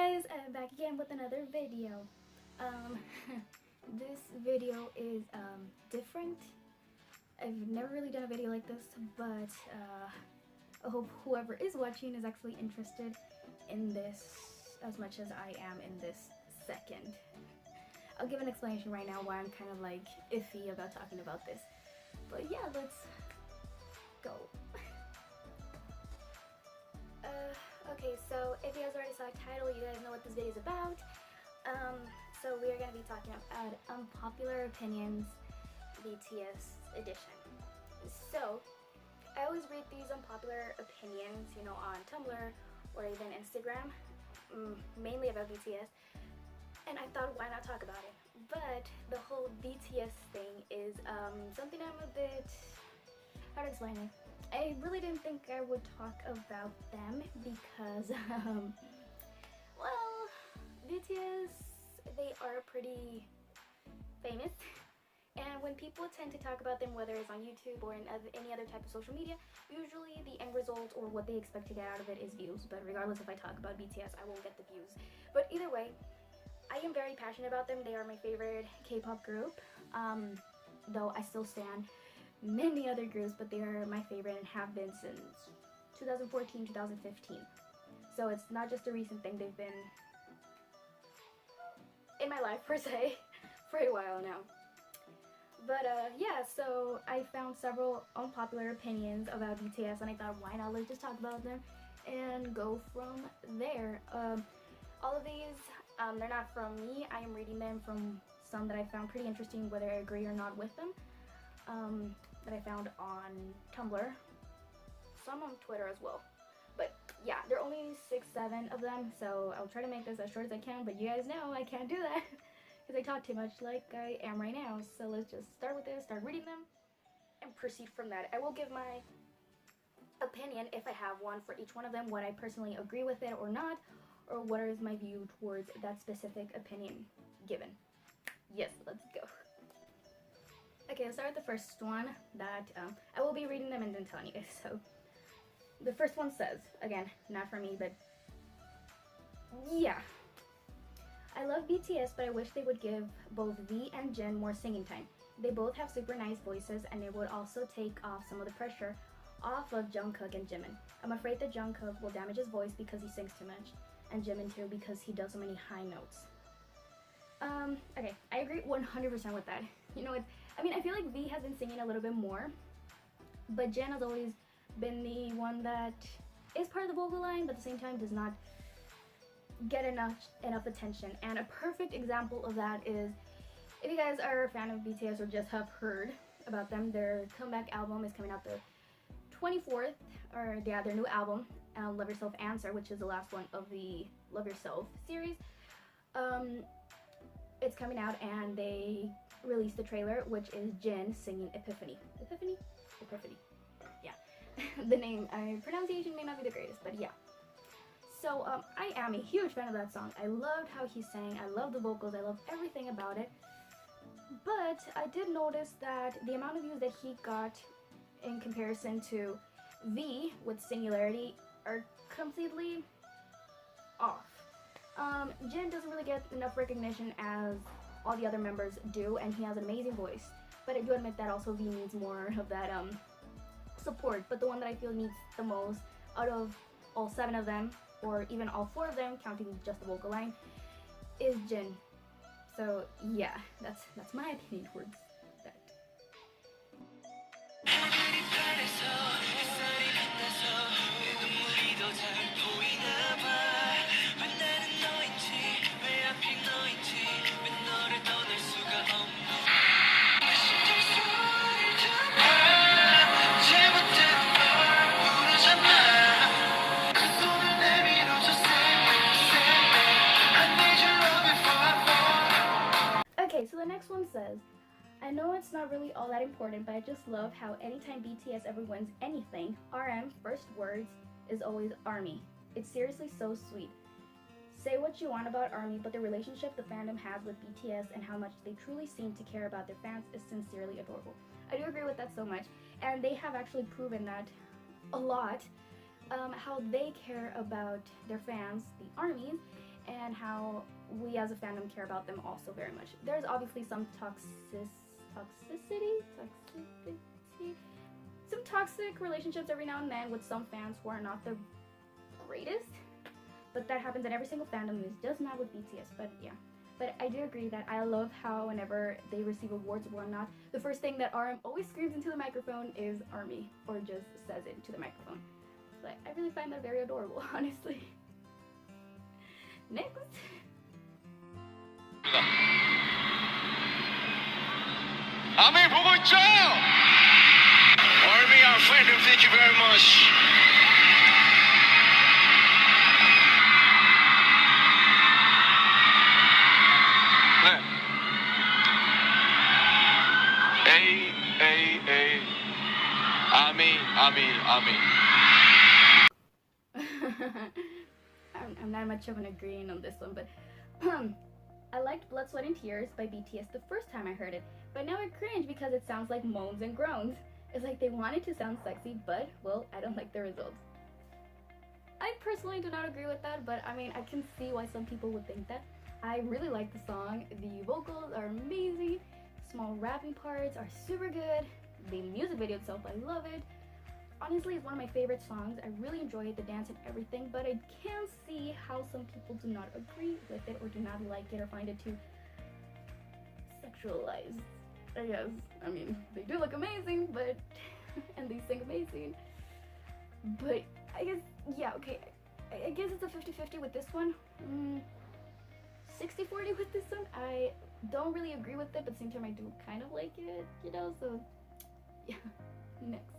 guys, I'm back again with another video. This video is different. I've never really done a video like this, but I hope whoever is watching is actually interested in this as much as I am in this second. I'll give an explanation right now why I'm kind of like iffy about talking about this. But yeah, let's go. Okay, so if you guys already saw the title, you guys know what this video is about. So we are going to be talking about Unpopular Opinions BTS edition. So I always read these unpopular opinions, you know, on Tumblr or even Instagram, mainly about BTS, and I thought, why not talk about it? But the whole BTS thing is something I'm a bit, how to explain it? I really didn't think I would talk about them because, well, BTS, they are pretty famous, and when people tend to talk about them, whether it's on YouTube or in any other type of social media, usually the end result or what they expect to get out of it is views. But regardless if I talk about BTS, I won't get the views. But either way, I am very passionate about them. They are my favorite K-pop group, though I still stan many other groups, but they are my favorite and have been since 2014, 2015. So it's not just a recent thing, they've been in my life per se for a while now. But yeah, so I found several unpopular opinions about BTS and I thought, why not, let's just talk about them and go from there. All of these, they're not from me. I am reading them from some that I found pretty interesting, whether I agree or not with them. That I found on Tumblr, some on Twitter as well. But yeah, there are only 6-7 of them, so I'll try to make this as short as I can, but you guys know I can't do that because I talk too much like I am right now. So let's just start with this, start reading them, and proceed from that. I will give my opinion, if I have one, for each one of them, what I personally agree with it or not, or what is my view towards that specific opinion given. Yes, let's go. Okay, I'll start with the first one that I will be reading them and then telling you guys. So the first one says, again, not for me, but yeah. I love BTS, but I wish they would give both V and Jin more singing time. They both have super nice voices, and it would also take off some of the pressure off of Jungkook and Jimin. I'm afraid that Jungkook will damage his voice because he sings too much, and Jimin too because he does so many high notes. Okay, I agree 100% with that. You know, I feel like V has been singing a little bit more, but Jin has always been the one that is part of the vocal line, but at the same time does not get enough attention. And a perfect example of that is, if you guys are a fan of BTS or just have heard about them, their comeback album is coming out the 24th, or yeah, their new album, Love Yourself Answer, which is the last one of the Love Yourself series. It's coming out, and they released the trailer, which is Jin singing Epiphany. Epiphany. Yeah. The name, pronunciation may not be the greatest, but yeah. So I am a huge fan of that song. I loved how he sang. I love the vocals. I love everything about it. But I did notice that the amount of views that he got in comparison to V with Singularity are completely off. Jin doesn't really get enough recognition as all the other members do, and he has an amazing voice. But I do admit that also V needs more of that support. But the one that I feel needs the most out of all 7 of them, or even all 4 of them, counting just the vocal line, is Jin. So yeah, that's my opinion towards that. So the next one says, I know it's not really all that important, but I just love how anytime BTS ever wins anything, RM, first words, is always ARMY. It's seriously so sweet. Say what you want about ARMY, but the relationship the fandom has with BTS and how much they truly seem to care about their fans is sincerely adorable. I do agree with that so much, and they have actually proven that a lot, how they care about their fans, the ARMYs, and how we as a fandom care about them also very much. There's obviously some toxicity, some toxic relationships every now and then with some fans who are not the greatest, but that happens in every single fandom. This does not with BTS, but yeah. But I do agree that I love how whenever they receive awards or whatnot, the first thing that RM always screams into the microphone is ARMY, or just says it into the microphone. But I really find that very adorable, honestly. Next. ARMY 보고 있죠? ARMY, our fandom, thank you very much. 네. A ARMY. I'm not much of an agreeing on this one, but I liked Blood, Sweat, and Tears by BTS the first time I heard it, but now I cringe because it sounds like moans and groans. It's like they wanted to sound sexy, but, well, I don't like the results. I personally do not agree with that, but I mean, I can see why some people would think that. I really like the song. The vocals are amazing. Small rapping parts are super good. The music video itself, I love it. Honestly, it's one of my favorite songs. I really enjoy it, the dance and everything, but I can see how some people do not agree with it or do not like it or find it too sexualized, I guess. I mean, they do look amazing, but and they sing amazing. But I guess, yeah, okay. I guess it's a 50-50 with this one. 60-40 with this one. I don't really agree with it, but at the same time I do kind of like it, you know, so yeah. Next.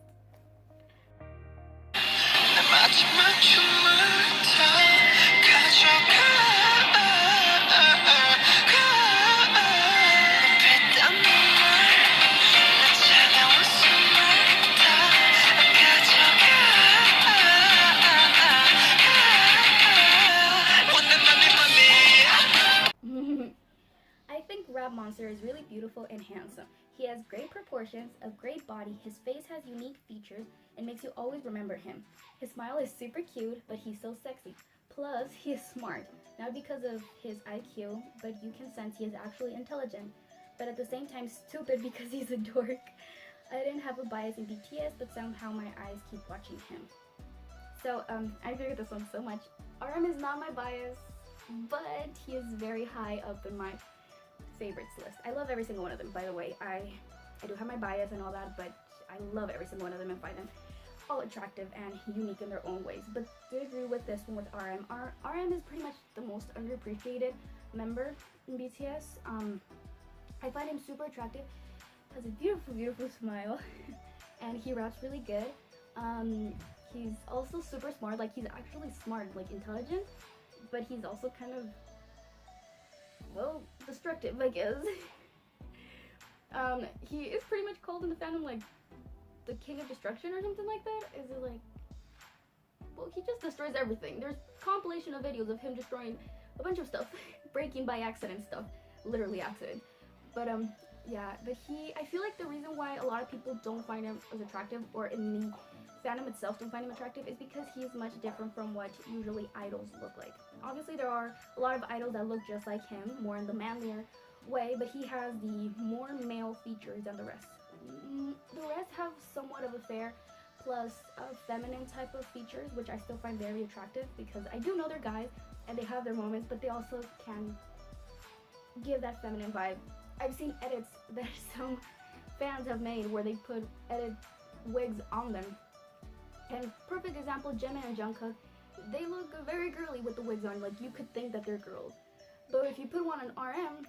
I think Rap Monster is really beautiful and handsome. He has great proportions, a great body, his face has unique features, and makes you always remember him. His smile is super cute, but he's so sexy. Plus, he is smart, not because of his IQ, but you can sense he is actually intelligent, but at the same time stupid because he's a dork. I didn't have a bias in BTS, but somehow my eyes keep watching him. So, I agree with this one so much. RM is not my bias, but he is very high up in my favorites list. I love every single one of them, by the way. I do have my bias and all that, but I love every single one of them and find them all attractive and unique in their own ways. But I do agree with this one with RM. RM is pretty much the most underappreciated member in BTS. I find him super attractive, has a beautiful, beautiful smile, and he raps really good. He's also super smart, like he's actually smart, like intelligent, but he's also kind of, well, destructive, I guess. He is pretty much called in the fandom like the king of destruction or something like that. Is it like, well, he just destroys everything. There's compilation of videos of him destroying a bunch of stuff, breaking by accident stuff, literally accident. But yeah, but I feel like the reason why a lot of people don't find him as attractive, or in the fandom itself don't find him attractive, is because he's much different from what usually idols look like. Obviously there are a lot of idols that look just like him, more in the manlier way, but he has the more male features than the rest. The rest have somewhat of a fair plus a feminine type of features, which I still find very attractive because I do know they're guys and they have their moments, but they also can give that feminine vibe. I've seen edits that some fans have made where they put edit wigs on them. And perfect example, Jimin and Jungkook, they look very girly with the wigs on, like you could think that they're girls. But if you put one on RM,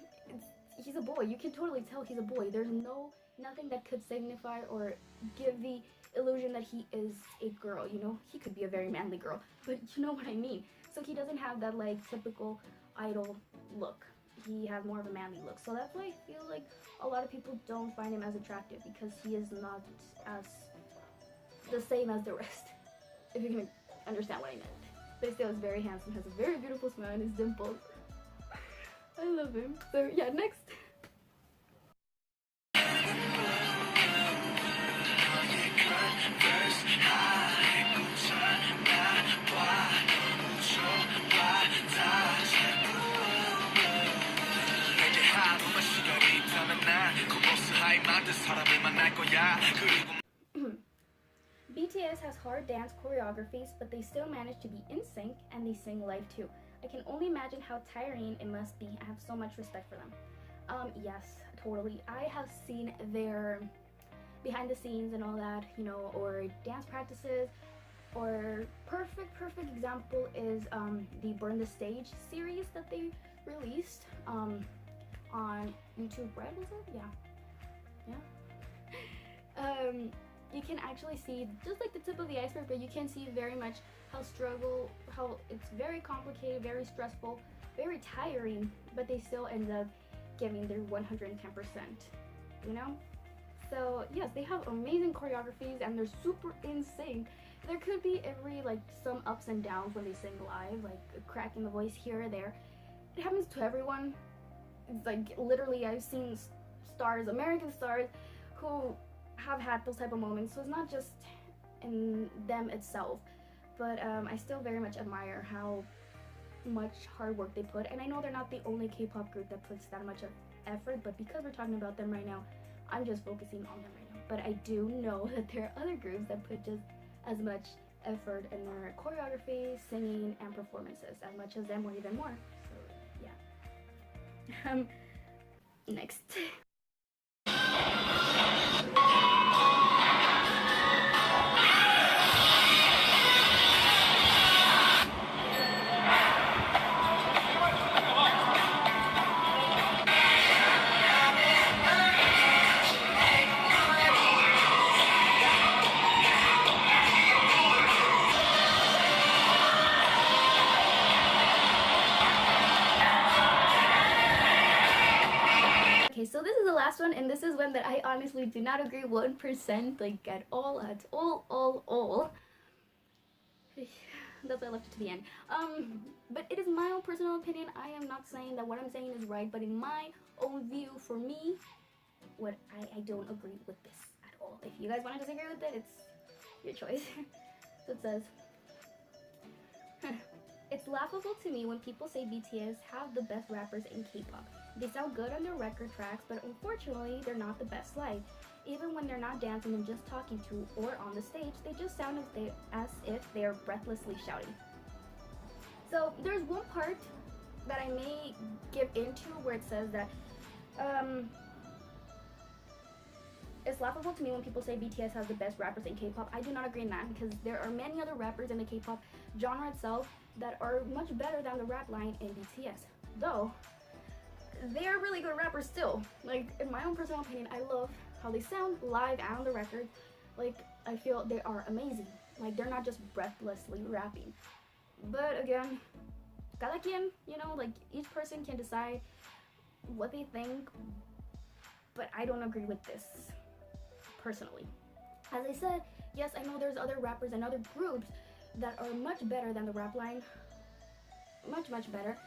he's a boy. You can totally tell he's a boy. There's nothing that could signify or give the illusion that he is a girl, you know? He could be a very manly girl, but you know what I mean. So he doesn't have that like typical idol look. He has more of a manly look. So that's why I feel like a lot of people don't find him as attractive, because he is not as the same as the rest, if you can understand what I meant. But still is very handsome, has a very beautiful smile and his dimples. I love him. So yeah, next. BTS has hard dance choreographies, but they still manage to be in sync and they sing live too. I can only imagine how tiring it must be. I have so much respect for them. Yes, totally. I have seen their behind the scenes and all that, you know, or dance practices, or perfect example is the Burn the Stage series that they released on YouTube Red, was it? Yeah. You can actually see just like the tip of the iceberg, but you can see very much how it's very complicated, very stressful, very tiring, but they still end up giving their 110%, you know? So yes, they have amazing choreographies and they're super in sync. There could be some ups and downs when they sing live, like a crack in the voice here or there. It happens to everyone. It's like literally I've seen stars, American stars, who have had those type of moments. So it's not just in them itself, but I still very much admire how much hard work they put. And I know they're not the only K-pop group that puts that much of effort, but because we're talking about them right now, I'm just focusing on them right now. But I do know that there are other groups that put just as much effort in their choreography, singing, and performances, as much as them or even more. So yeah. Next. Okay, so this is the last one, and this is one that I honestly do not agree 1%, like at all. That's why I left it to the end. But it is my own personal opinion. I am not saying that what I'm saying is right, but in my own view, for me, I don't agree with this at all. If you guys want to disagree with it, it's your choice. So it says, it's laughable to me when people say BTS have the best rappers in K-pop. They sound good on their record tracks, but unfortunately, they're not the best live. Even when they're not dancing and just talking to or on the stage, they just sound as if they're breathlessly shouting. So there's one part that I may give into where it says that it's laughable to me when people say BTS has the best rappers in K-pop. I do not agree in that, because there are many other rappers in the K-pop genre itself that are much better than the rap line in BTS. Though, they are really good rappers still. Like, in my own personal opinion, I love how they sound live and on the record. Like, I feel they are amazing. Like, they're not just breathlessly rapping. But again, cada quien, you know, like, each person can decide what they think. But I don't agree with this, personally. As I said, yes, I know there's other rappers and other groups that are much better than the rap line. Much better.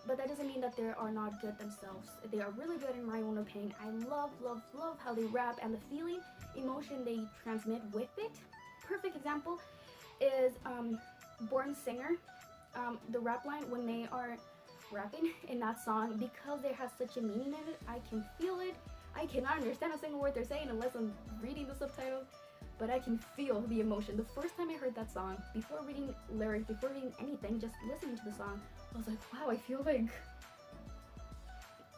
But that doesn't mean that they are not good themselves. They are really good in my own opinion. I love how they rap and the feeling, emotion they transmit with it. Perfect example is Born Singer. The rap line, when they are rapping in that song, because they have such a meaning in it, I can feel it. I cannot understand a single word they're saying unless I'm reading the subtitles, but I can feel the emotion. The first time I heard that song, before reading lyrics, before reading anything, just listening to the song, I was like, wow, I feel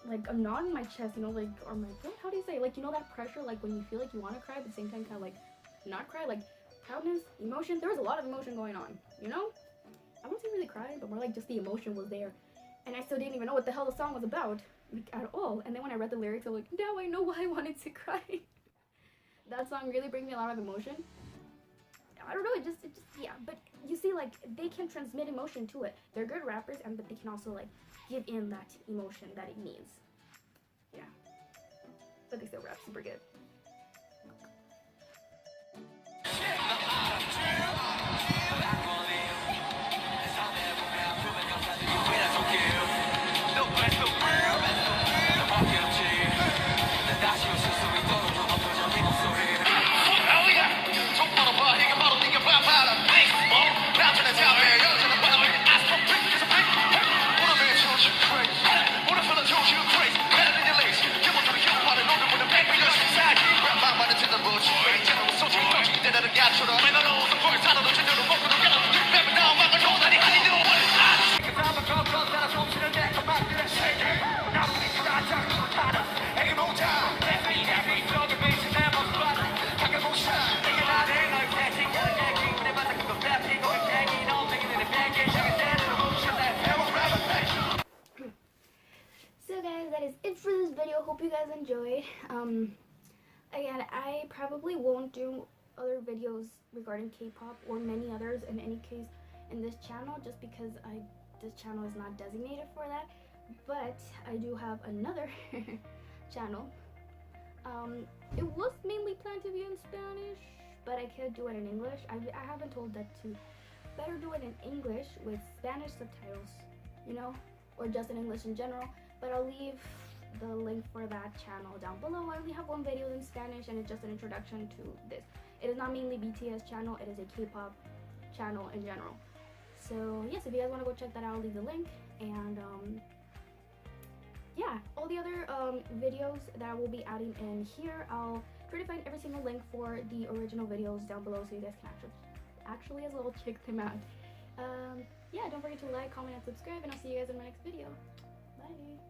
like a knot in my chest, you know, like, or my throat, how do you say, like, you know that pressure, like, when you feel like you want to cry, but at the same time, kind of, like, not cry, like, proudness, emotion, there was a lot of emotion going on, you know? I wasn't really crying, but more like just the emotion was there, and I still didn't even know what the hell the song was about, like, at all, and then when I read the lyrics, I was like, now I know why I wanted to cry. That song really brings me a lot of emotion. I don't know, it just, yeah, but you see, like, they can transmit emotion to it. They're good rappers, but they can also, like, give in that emotion that it needs. Yeah. But they still rap super good. guys enjoyed. Again, I probably won't do other videos regarding K-pop or many others in any case in this channel, just because this channel is not designated for that. But I do have another channel. It was mainly planned to be in Spanish, but I could do it in English. I have been told that to better do it in English with Spanish subtitles, you know, or just in English in general. But I'll leave the link for that channel down below. I only have one video in Spanish, and it's just an introduction to this. It is not mainly BTS channel, it is a K-pop channel in general. So yes, if you guys want to go check that out, I'll leave the link. And yeah, all the other videos that I will be adding in here, I'll try to find every single link for the original videos down below, so you guys can actually as well check them out. Yeah, don't forget to like, comment, and subscribe, and I'll see you guys in my next video. Bye.